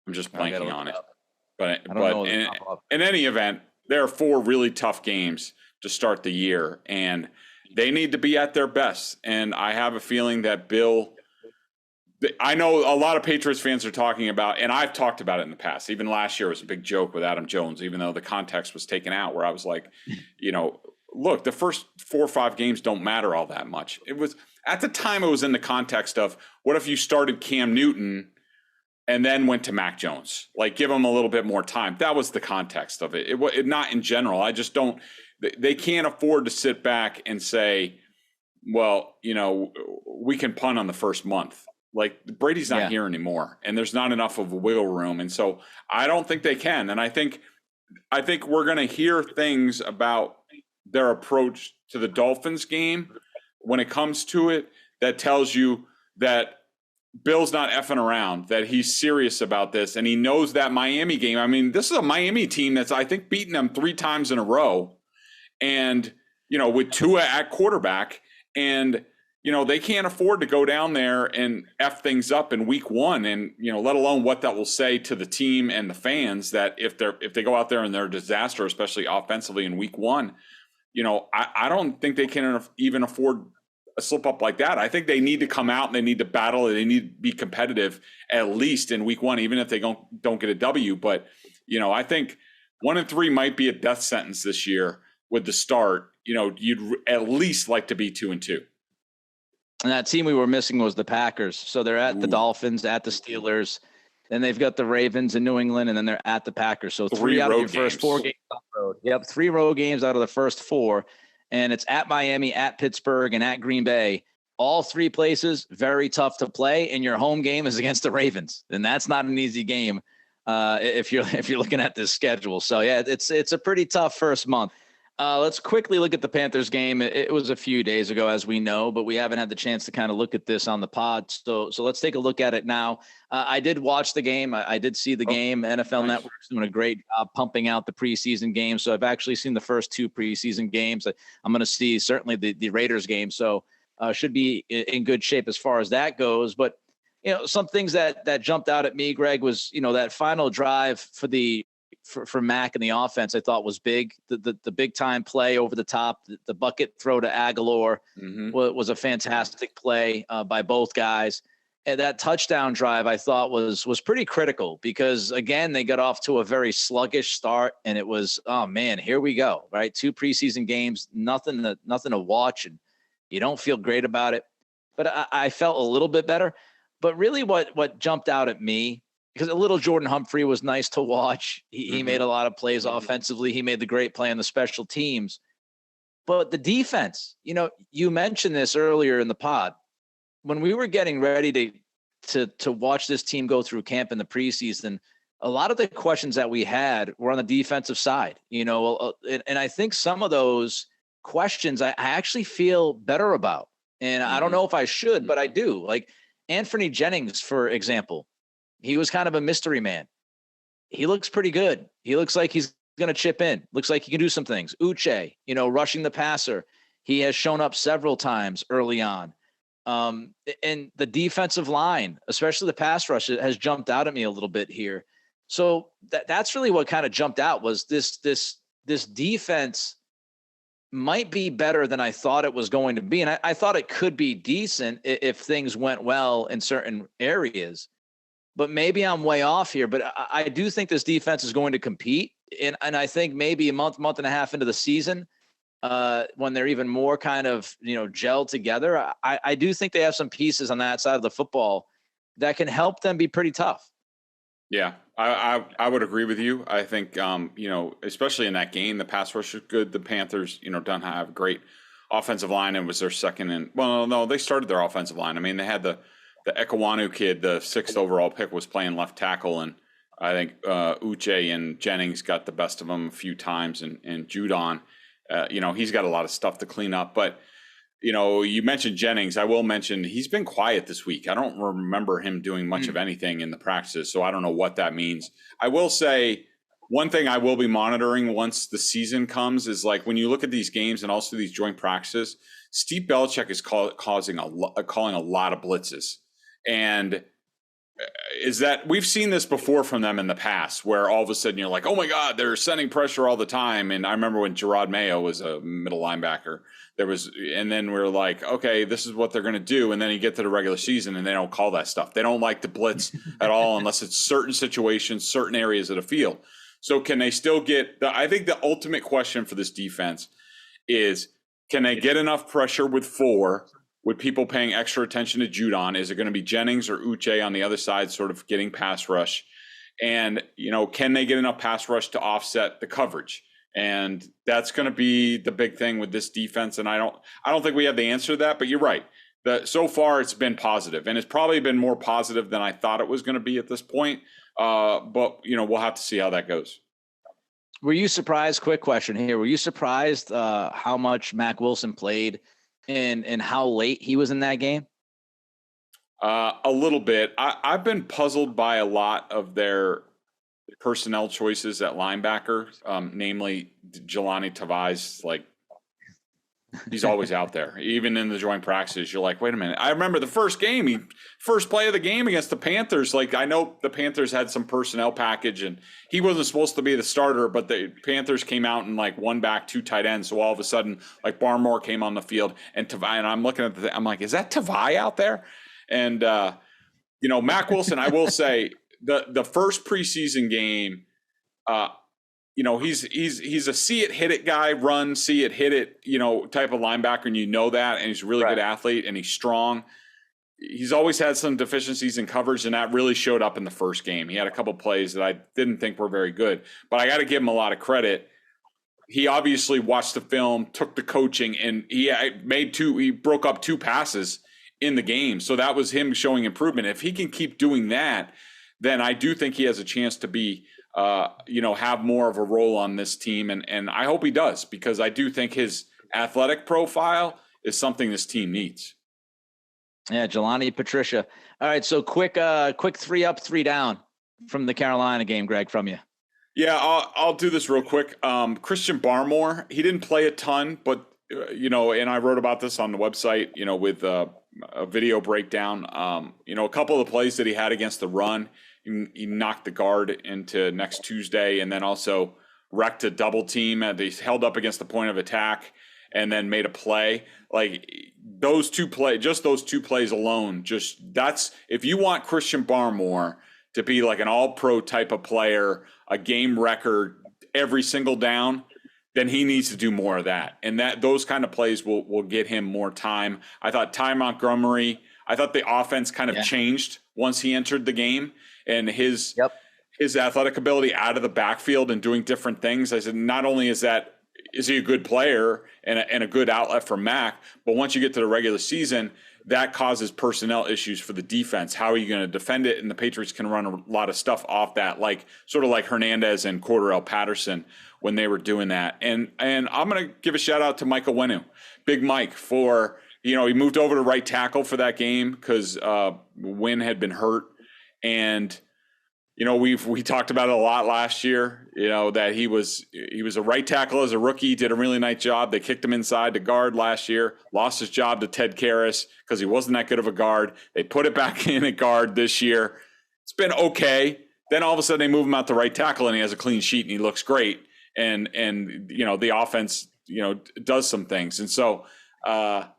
I'm just blanking on it. But in any event, there are 4 really tough games to start the year, and they need to be at their best. And I have a feeling that I know a lot of Patriots fans are talking about, and I've talked about it in the past. Even last year was a big joke with Adam Jones, even though the context was taken out, where I was like, look, the first 4 or 5 games don't matter all that much. It was at the time it was in the context of what if you started Cam Newton and then went to Mac Jones, like give him a little bit more time. That was the context of it. It not in general. I just don't. They can't afford to sit back and say, well, we can punt on the first month. Like Brady's not here anymore, and there's not enough of a wiggle room. And so I don't think they can. And I think I think we're going to hear things about their approach to the Dolphins game when it comes to it that tells you that Bill's not effing around, that he's serious about this, and he knows that Miami game. I mean, this is a Miami team that's, I think, beaten them 3 times in a row, and, with Tua at quarterback, and, they can't afford to go down there and F things up in week 1, and, let alone what that will say to the team and the fans that if they go out there and they're a disaster, especially offensively in week 1, I don't think they can even afford a slip up like that. I think they need to come out and they need to battle and they need to be competitive at least in week 1, even if they don't get a W. But, I think 1-3 might be a death sentence this year with the start. You'd at least like to be 2-2. And that team we were missing was the Packers. So they're at the Dolphins, at the Steelers. Then they've got the Ravens in New England, and then they're at the Packers. So 3 out of your first 4 games on the road. Yep, 3 road games out of the first 4. And it's at Miami, at Pittsburgh, and at Green Bay. All 3 places, very tough to play. And your home game is against the Ravens. And that's not an easy game if you're looking at this schedule. So, yeah, it's a pretty tough first month. Let's quickly look at the Panthers game. It was a few days ago, as we know, but we haven't had the chance to kind of look at this on the pod. So let's take a look at it now. I did watch the game. I did see the game. NFL Network's doing a great job pumping out the preseason games. So I've actually seen the first 2 preseason games. I'm going to see certainly the Raiders game. So should be in good shape as far as that goes. But, some things that jumped out at me, Greg, was, that final drive for Mac and the offense, I thought was big. The big time play over the top, the bucket throw to Aguilar was a fantastic play by both guys. And that touchdown drive I thought was pretty critical because, again, they got off to a very sluggish start, and it was, oh man, here we go, right? 2 preseason games, nothing to watch, and you don't feel great about it. But I felt a little bit better. But really what jumped out at me, because a little Jordan Humphrey was nice to watch. He made a lot of plays offensively. He made the great play on the special teams. But the defense, you mentioned this earlier in the pod. When we were getting ready to watch this team go through camp in the preseason, a lot of the questions that we had were on the defensive side, and I think some of those questions I actually feel better about. And I don't know if I should, but I do. Like Anthony Jennings, for example. He was kind of a mystery man. He looks pretty good. He looks like he's going to chip in. Looks like he can do some things. Uche, rushing the passer. He has shown up several times early on. And the defensive line, especially the pass rush, has jumped out at me a little bit here. So that's really what kind of jumped out was this defense might be better than I thought it was going to be. And I thought it could be decent if things went well in certain areas. But maybe I'm way off here, but I do think this defense is going to compete. And I think maybe a month and a half into the season, when they're even more kind of, gelled together, I do think they have some pieces on that side of the football that can help them be pretty tough. Yeah, I would agree with you. I think, especially in that game, the pass rush is good. The Panthers, don't have a great offensive line. It was their second. And well, no, they started their offensive line. I mean, they had the Ekawanu kid, the 6th overall pick, was playing left tackle, and I think Uche and Jennings got the best of him a few times, and Judon, he's got a lot of stuff to clean up. But, you mentioned Jennings. I will mention he's been quiet this week. I don't remember him doing much of anything in the practices, so I don't know what that means. I will say one thing I will be monitoring once the season comes is, like, when you look at these games and also these joint practices, Steve Belichick is calling a lot of blitzes. And is that we've seen this before from them in the past, where all of a sudden you're like, oh my God, they're sending pressure all the time. And I remember when Gerard Mayo was a middle linebacker, and then we're like, okay, this is what they're going to do. And then you get to the regular season and they don't call that stuff. They don't like to blitz at all unless it's certain situations, certain areas of the field. So can they still I think the ultimate question for this defense is, can they get enough pressure with 4? With people paying extra attention to Judon? Is it going to be Jennings or Uche on the other side sort of getting pass rush? And, can they get enough pass rush to offset the coverage? And that's going to be the big thing with this defense. And I don't think we have the answer to that, but you're right. So far it's been positive, and it's probably been more positive than I thought it was going to be at this point. But, we'll have to see how that goes. Were you surprised? Quick question here. Were you surprised how much Mac Wilson played and how late he was in that game? A little bit. I've been puzzled by a lot of their personnel choices at linebacker, namely Jelani Tavai. Like, he's always out there. Even in the joint practices, you're like, wait a minute. I remember the first play of the game against the Panthers. Like, I know the Panthers had some personnel package, and he wasn't supposed to be the starter, but the Panthers came out and like one back, two tight ends. So all of a sudden, like Barmore came on the field, and Tavai, and I'm looking at I'm like, is that Tavai out there? And Mac Wilson, I will say, the first preseason game, he's a see it, hit it guy, run, see it, hit it, type of linebacker, and that, and he's a really good athlete, and he's strong. He's always had some deficiencies in coverage, and that really showed up in the first game. He had a couple plays that I didn't think were very good, but I got to give him a lot of credit. He obviously watched the film, took the coaching, and he broke up 2 passes in the game. So that was him showing improvement. If he can keep doing that, then I do think he has a chance to be, have more of a role on this team. And I hope he does, because I do think his athletic profile is something this team needs. Yeah, Jelani Patricia. All right, so quick 3 up, 3 down from the Carolina game, Greg, from you. Yeah, I'll do this real quick. Christian Barmore, he didn't play a ton, but and I wrote about this on the website, with a video breakdown. A couple of the plays that he had against the run, he knocked the guard into next Tuesday, and then also wrecked a double team. They held up against the point of attack and then made a play. Like, those 2 plays alone, that's, if you want Christian Barmore to be like an all-pro type of player, a game record every single down, then he needs to do more of that. And those kind of plays will get him more time. I thought Ty Montgomery, the offense kind of changed once he entered the game, and his athletic ability out of the backfield and doing different things. I said, not only is he a good player and a good outlet for Mac, but once you get to the regular season, that causes personnel issues for the defense. How are you going to defend it? And the Patriots can run a lot of stuff off that, sort of like Hernandez and Cordarrelle Patterson when they were doing that. And I'm going to give a shout out to Mike Owenu, Big Mike, for, he moved over to right tackle for that game because Wynn had been hurt. And, we talked about it a lot last year, that he was a right tackle as a rookie, did a really nice job. They kicked him inside to guard last year, lost his job to Ted Karras because he wasn't that good of a guard. They put it back in at guard this year. It's been okay. Then all of a sudden they move him out to right tackle and he has a clean sheet and he looks great. And the offense, does some things. And so, I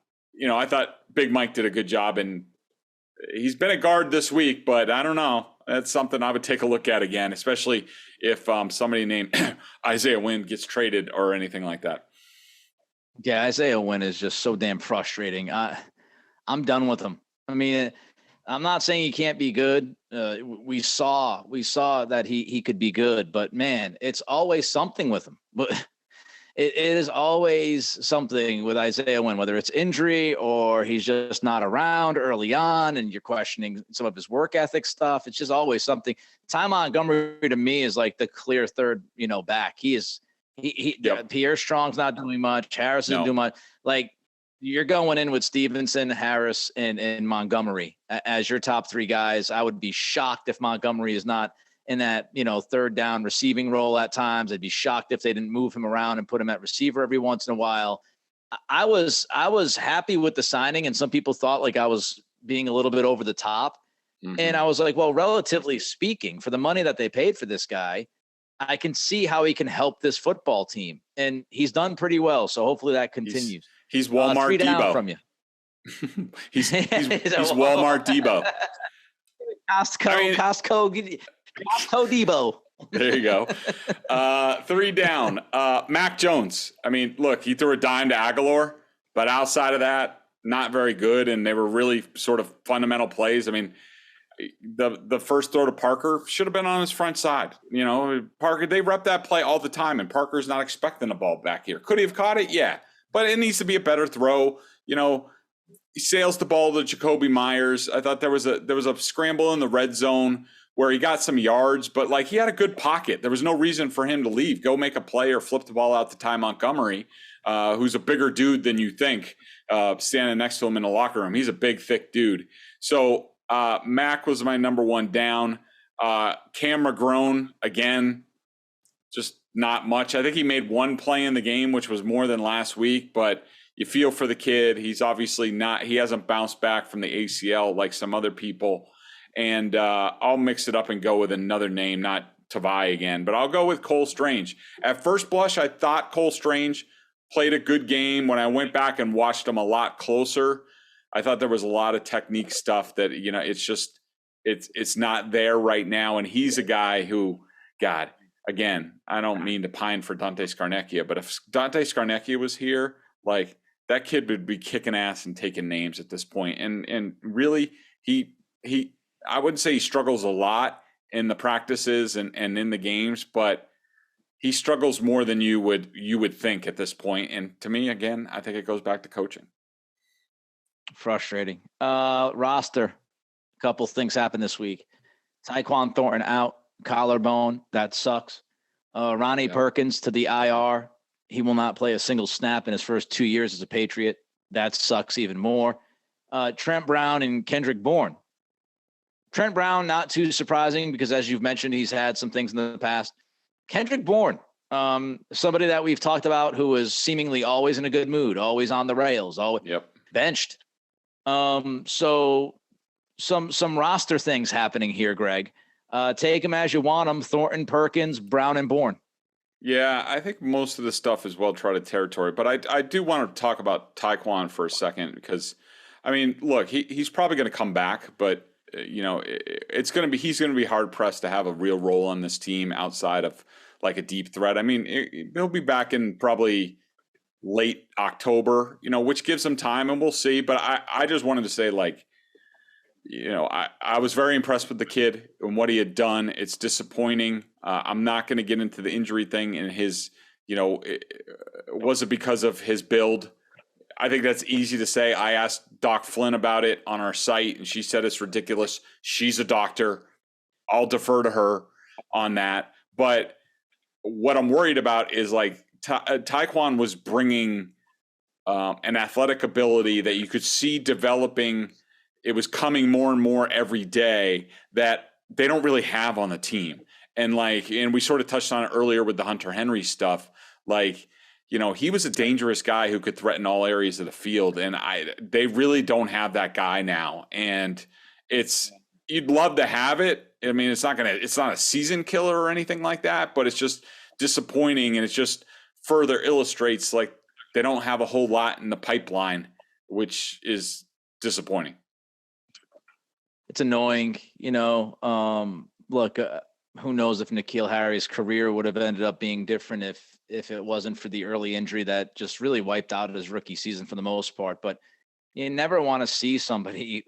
thought Big Mike did a good job, and he's been a guard this week, but I don't know. That's something I would take a look at again, especially if somebody named Isaiah Wynn gets traded or anything like that. Yeah, Isaiah Wynn is just so damn frustrating. I'm done with him. I mean, I'm not saying he can't be good. We saw that he could be good, but man, it's always something with him. But it is always something with Isaiah Wynn, whether it's injury or he's just not around early on and you're questioning some of his work ethic stuff. It's just always something. Ty Montgomery to me is like the clear third, back. He Pierre Strong's not doing much. Harris isn't doing much. Like, you're going in with Stevenson, Harris, and Montgomery as your top 3 guys. I would be shocked if Montgomery is not in that, third down receiving role at times. I'd be shocked if they didn't move him around and put him at receiver every once in a while. I was happy with the signing, and some people thought like I was being a little bit over the top. Mm-hmm. And I was like, well, relatively speaking, for the money that they paid for this guy, I can see how he can help this football team. And he's done pretty well. So hopefully that continues. He's Walmart 3 down Debo from you. he's Walmart Debo. Costco Debo. There you go. 3 down. Mac Jones. I mean, look, he threw a dime to Aguilar, but outside of that, not very good. And they were really sort of fundamental plays. I mean, the first throw to Parker should have been on his front side. Parker, they rep that play all the time, and Parker's not expecting the ball back here. Could he have caught it? Yeah. But it needs to be a better throw. He sails the ball to Jacoby Myers. I thought there was a scramble in the red zone where he got some yards, but like he had a good pocket. There was no reason for him to leave. Go make a play or flip the ball out to Ty Montgomery, who's a bigger dude than you think, standing next to him in the locker room. He's a big, thick dude. So Mac was my number one down. Cam McGrone, again, just not much. I think he made one play in the game, which was more than last week, but you feel for the kid. He's obviously he hasn't bounced back from the ACL like some other people. And I'll mix it up and go with another name, not Tavai again, but I'll go with Cole Strange. At first blush, I thought Cole Strange played a good game. When I went back and watched him a lot closer, I thought there was a lot of technique stuff that, it's just, it's not there right now. And he's a guy who, God, again, I don't mean to pine for Dante Scarnecchia, but if Dante Scarnecchia was here, like that kid would be kicking ass and taking names at this point. And really, I wouldn't say he struggles a lot in the practices and in the games, but he struggles more than you would think at this point. And to me, again, I think it goes back to coaching. Frustrating. Roster. A couple things happened this week. Tyquan Thornton out, collarbone. That sucks. Ronnie Perkins to the IR. He will not play a single snap in his first 2 years as a Patriot. That sucks even more. Trent Brown and Kendrick Bourne. Trent Brown, not too surprising because, as you've mentioned, he's had some things in the past. Kendrick Bourne, somebody that we've talked about who is seemingly always in a good mood, always on the rails, always benched. So some roster things happening here, Greg. Take them as you want them. Thornton, Perkins, Brown, and Bourne. Yeah, I think most of the stuff is well-treaded territory, but I do want to talk about Tyquan for a second because, I mean, look, he's probably going to come back, but he's going to be hard pressed to have a real role on this team outside of like a deep threat. I mean, he'll be back in probably late October, which gives him time and we'll see. But I just wanted to say, like, I was very impressed with the kid and what he had done. It's disappointing. I'm not going to get into the injury thing and his, was it because of his build? I think that's easy to say. I asked Doc Flynn about it on our site, and she said it's ridiculous. She's a doctor. I'll defer to her on that. But what I'm worried about is, like, Tyquan was bringing an athletic ability that you could see developing. It was coming more and more every day that they don't really have on the team. And we sort of touched on it earlier with the Hunter Henry stuff. Like, he was a dangerous guy who could threaten all areas of the field. And they really don't have that guy now. And you'd love to have it. I mean, it's not a season killer or anything like that, but it's just disappointing. And it just further illustrates, like, they don't have a whole lot in the pipeline, which is disappointing. It's annoying, look, who knows if N'Keal Harry's career would have ended up being different if it wasn't for the early injury that just really wiped out his rookie season for the most part. But you never want to see somebody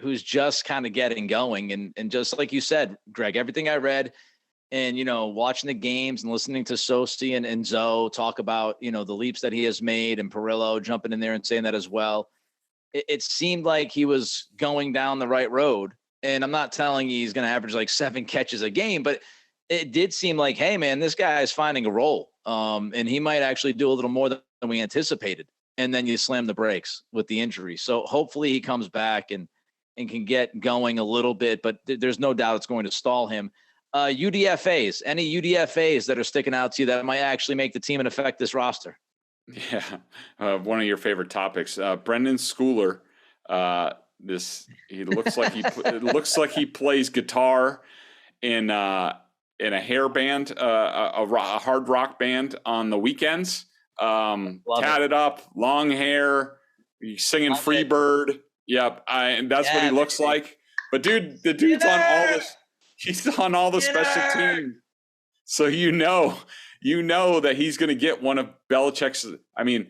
who's just kind of getting going. And just like you said, Greg, everything I read and, watching the games and listening to Sosi and Zoe talk about, the leaps that he has made and Perillo jumping in there and saying that as well. It seemed like he was going down the right road. And I'm not telling you he's going to average like 7 catches a game, but it did seem like, hey, man, this guy is finding a role. And he might actually do a little more than we anticipated. And then you slam the brakes with the injury. So hopefully he comes back and can get going a little bit, but there's no doubt it's going to stall him. UDFAs, any UDFAs that are sticking out to you that might actually make the team and affect this roster? Yeah. One of your favorite topics, Brendan Schooler. He looks like it looks like he plays guitar in a hair band, a hard rock band on the weekends. Tatted up, long hair, singing Freebird. Yep, and that's what he looks like. But dude, the dude's on all this. He's on all the special teams, so you know that he's going to get one of Belichick's. I mean,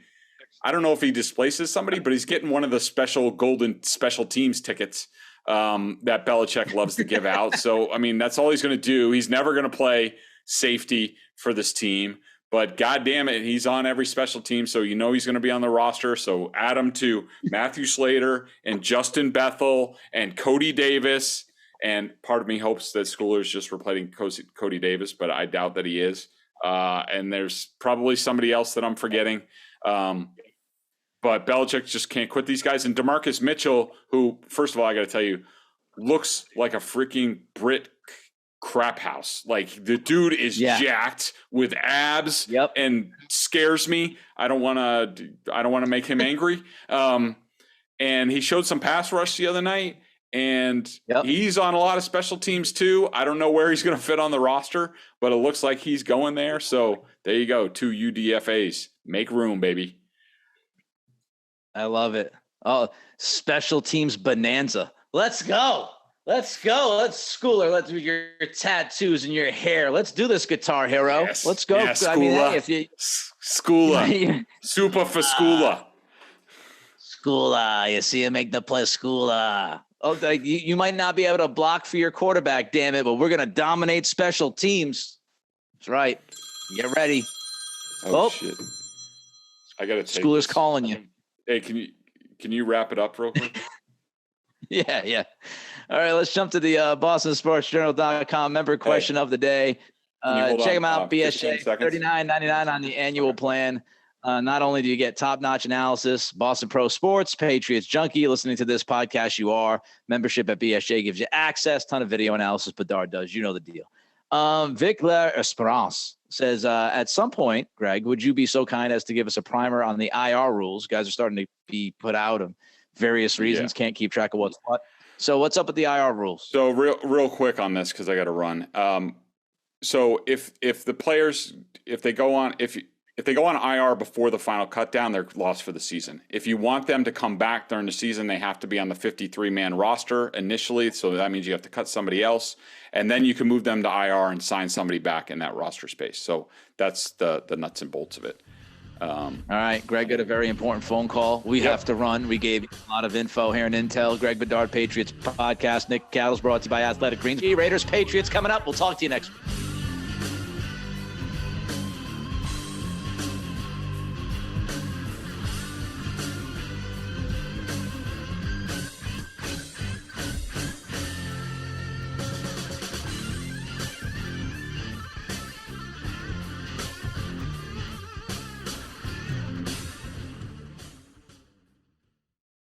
I don't know if he displaces somebody, but he's getting one of the special golden special teams tickets that Belichick loves to give out. So, I mean, that's all he's going to do. He's never going to play safety for this team, but God damn it, he's on every special team. So, he's going to be on the roster. So add him to Matthew Slater and Justin Bethel and Cody Davis And part of me hopes that Schooler's just replacing Cody Davis, but I doubt that he is. And there's probably somebody else that I'm forgetting. But Belichick just can't quit these guys. And DeMarcus Mitchell, who, first of all, I got to tell you, looks like a freaking Brit crap house. Like, the dude is jacked with abs and scares me. I don't want to make him angry. And he showed some pass rush the other night, and he's on a lot of special teams too. I don't know where he's going to fit on the roster, but it looks like he's going there. So there you go. 2 UDFAs. Make room, baby. I love it. Oh, special teams bonanza. Let's go. Let's Schooler. Let's do your tattoos and your hair. Let's do this, Guitar Hero. Yes. Let's go. Yes, I mean, hey, if you Schooler. Super for Schooler. Schooler. You see him make the play, Schooler. Oh, you might not be able to block for your quarterback, damn it, but we're gonna dominate special teams. That's right. Get ready. Oh shit! I gotta take Schooler's this. calling you. Hey, can you wrap it up real quick? Yeah. All right, let's jump to the BostonSportsJournal.com member question of the day. Check them out, BSJ, $39.99 on the annual plan. Not only do you get top-notch analysis, Boston Pro Sports, Patriots Junkie, listening to this podcast, you are. Membership at BSJ gives you access, ton of video analysis. Bedard does. You know the deal. Vic La Esperance says, at some point, Greg, would you be so kind as to give us a primer on the IR rules? Guys are starting to be put out of various reasons. Can't keep track of what's what. So what's up with the IR rules? So real quick on this, because I got to run. So if the players, if they go on IR before the final cut down, they're lost for the season. If you want them to come back during the season, they have to be on the 53-man roster initially. So that means you have to cut somebody else, and then you can move them to IR and sign somebody back in that roster space. So that's the nuts and bolts of it. All right, Greg got a very important phone call. We have to run. We gave you a lot of info here in Intel. Greg Bedard Patriots Podcast. Nick Cattles brought to you by Athletic Greens. Raiders Patriots coming up. We'll talk to you next week.